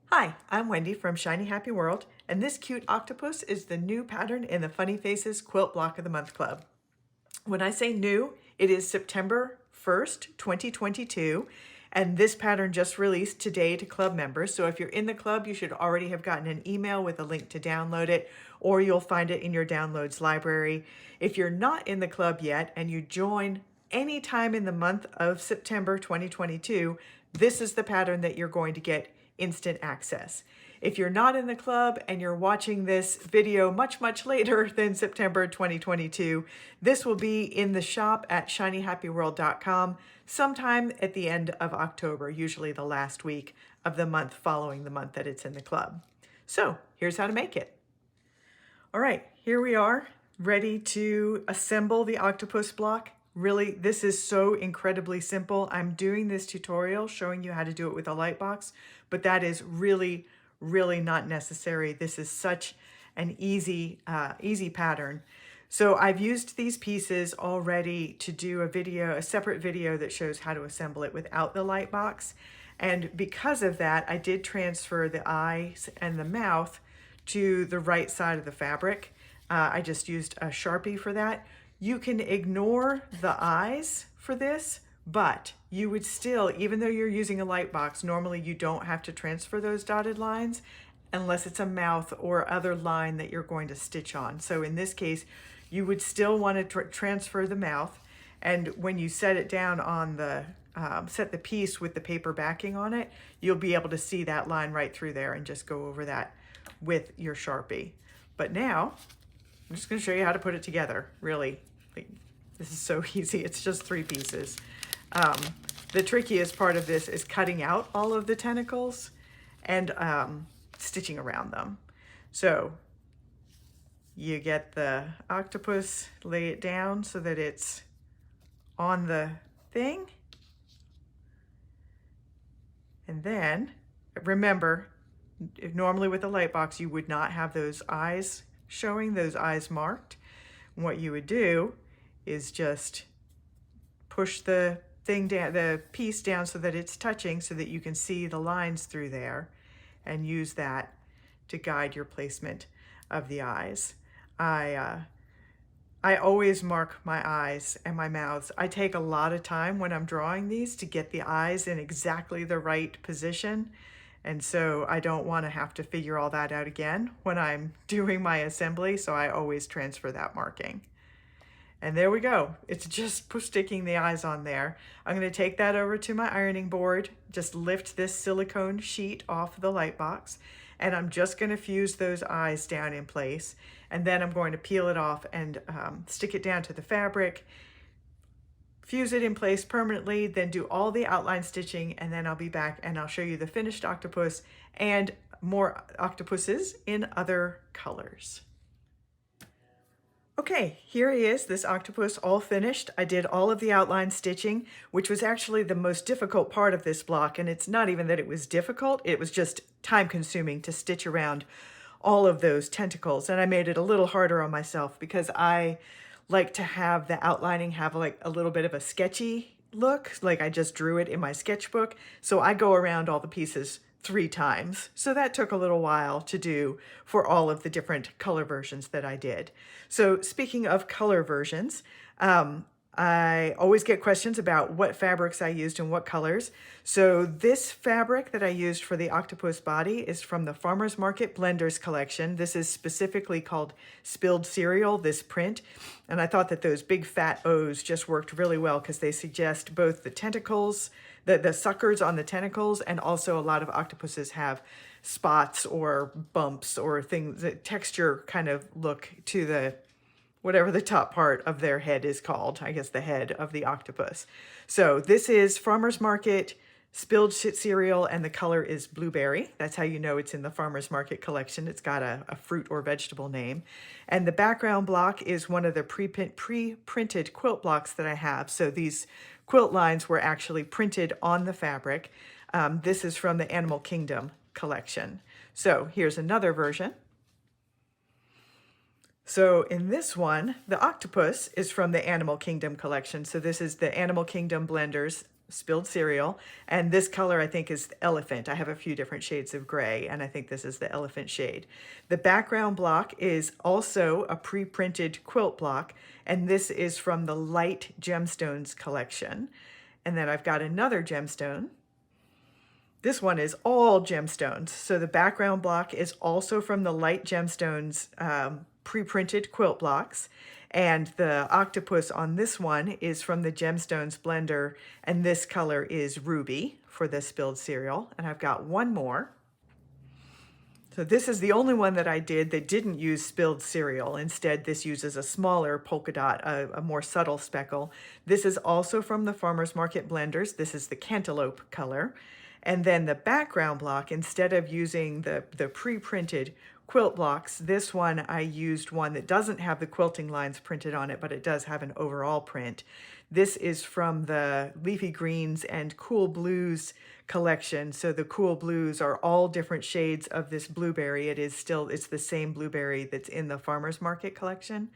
Hi, I'm Wendy from Shiny Happy World, and this cute octopus is the new pattern in the Funny Faces Quilt Block of the Month Club. When I say new, it is September 1st, 2022, and this pattern just released today to club members. So if you're in the club, you should already have gotten an email with a link to download it, or you'll find it in your downloads library. If you're not in the club yet and you join any time in the month of September 2022, this is the pattern that you're going to get instant access. If you're not in the club and you're watching this video much later than September 2022, this will be in the shop at shinyhappyworld.com sometime at the end of October, usually the last week of the month following the month that it's in the club. So here's how to make it. All right, here we are, ready to assemble the octopus block. Really, this is so incredibly simple. I'm doing this tutorial showing you how to do it with a light box, but that is really not necessary. This is such an easy pattern. So I've used these pieces already to do a separate video that shows how to assemble it without the light box. And because of that, I did transfer the eyes and the mouth to the right side of the fabric. I just used a Sharpie for that. You can ignore the eyes for this, but you would still, even though you're using a light box, normally you don't have to transfer those dotted lines unless it's a mouth or other line that you're going to stitch on. So in this case, you would still want to transfer the mouth. And when you set it down on the, set the piece with the paper backing on it, you'll be able to see that line right through there and just go over that with your Sharpie. But now, I'm just going to show you how to put it together, really. This is so easy. It's just 3 pieces. The trickiest part of this is cutting out all of the tentacles and stitching around them. So you get the octopus, lay it down so that it's on the thing. And then, remember, normally with a light box, you would not have those eyes showing, those eyes marked. What you would do is just push the thing down, the piece down so that it's touching so that you can see the lines through there and use that to guide your placement of the eyes. I always mark my eyes and my mouths. I take a lot of time when I'm drawing these to get the eyes in exactly the right position. And so I don't want to have to figure all that out again when I'm doing my assembly. So I always transfer that marking. And there we go. It's just sticking the eyes on there. I'm going to take that over to my ironing board, just lift this silicone sheet off the light box, and I'm just going to fuse those eyes down in place. And then I'm going to peel it off and stick it down to the fabric, fuse it in place permanently, then do all the outline stitching, and then I'll be back and I'll show you the finished octopus and more octopuses in other colors. Okay, here he is, this octopus all finished. I did all of the outline stitching, which was actually the most difficult part of this block. And it's not even that it was difficult, it was just time consuming to stitch around all of those tentacles. And I made it a little harder on myself because I like to have the outlining have like a little bit of a sketchy look, like I just drew it in my sketchbook. So I go around all the pieces 3 times. So that took a little while to do for all of the different color versions that I did. So speaking of color versions, I always get questions about what fabrics I used and what colors. So this fabric that I used for the octopus body is from the Farmer's Market Blenders collection. This is specifically called Spilled Cereal, this print. And I thought that those big fat O's just worked really well because they suggest both the tentacles, the suckers on the tentacles, and also a lot of octopuses have spots or bumps or things, that texture kind of look to the whatever the top part of their head is called, I guess the head of the octopus. So this is Farmer's Market Spilled Cereal, and the color is blueberry. That's how you know it's in the Farmer's Market collection. It's got a fruit or vegetable name. And the background block is one of the pre-printed quilt blocks that I have. So these quilt lines were actually printed on the fabric. This is from the Animal Kingdom collection. So here's another version. So in this one, the octopus is from the Animal Kingdom collection. So this is the Animal Kingdom Blenders spilled cereal, and this color I think is elephant. I have a few different shades of gray, and I think this is the elephant shade. The background block is also a pre-printed quilt block, and this is from the Light Gemstones collection. And then I've got another gemstone. This one is all gemstones. So the background block is also from the Light Gemstones pre-printed quilt blocks. And the octopus on this one is from the Gemstones blender. And this color is ruby for the spilled cereal. And I've got one more. So this is the only one that I did that didn't use spilled cereal. Instead, this uses a smaller polka dot, a more subtle speckle. This is also from the Farmer's Market blenders. This is the cantaloupe color. And then the background block, instead of using the pre-printed quilt blocks, this one I used one that doesn't have the quilting lines printed on it, but it does have an overall print. This is from the Leafy Greens and Cool Blues collection. So the Cool Blues are all different shades of this blueberry. It's the same blueberry that's in the Farmer's Market collection,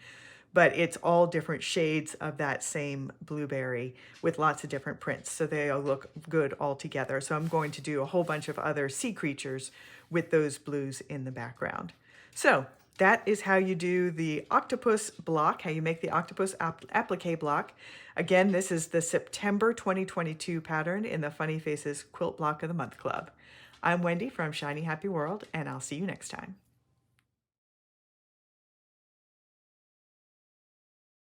but it's all different shades of that same blueberry with lots of different prints. So they all look good all together. So I'm going to do a whole bunch of other sea creatures with those blues in the background. So that is how you do the octopus block, how you make the octopus applique block. Again, this is the September 2022 pattern in the Funny Faces Quilt Block of the Month Club. I'm Wendy from Shiny Happy World, and I'll see you next time.